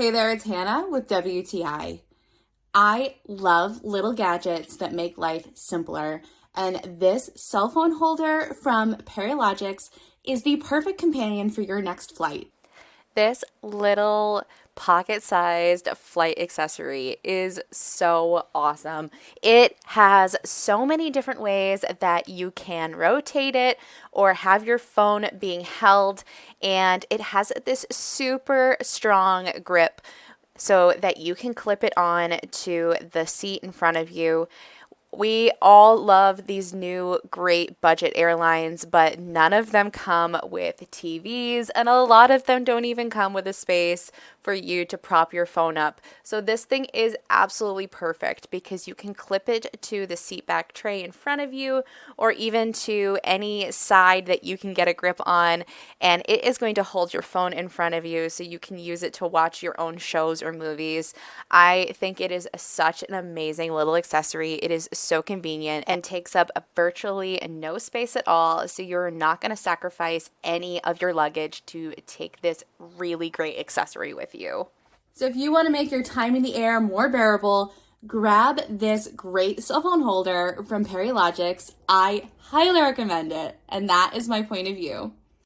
Hey there, it's Hannah with WTI. I love little gadgets that make life simpler, and this cell phone holder from Perilogics is the perfect companion for your next flight. This little pocket-sized flight accessory is so awesome. It has so many different ways that you can rotate it or have your phone being held, and it has this super strong grip so that you can clip it on to the seat in front of you. We all love these new great budget airlines, but none of them come with TVs, and a lot of them don't even come with a space for you to prop your phone up. So this thing is absolutely perfect because you can clip it to the seat back tray in front of you or even to any side that you can get a grip on, and it is going to hold your phone in front of you so you can use it to watch your own shows or movies. I think it is such an amazing little accessory. It is so convenient and takes up virtually no space at all, so you're not going to sacrifice any of your luggage to take this really great accessory with you. So if you want to make your time in the air more bearable, grab this great cell phone holder from Perilogics. I highly recommend it, and that is my point of view.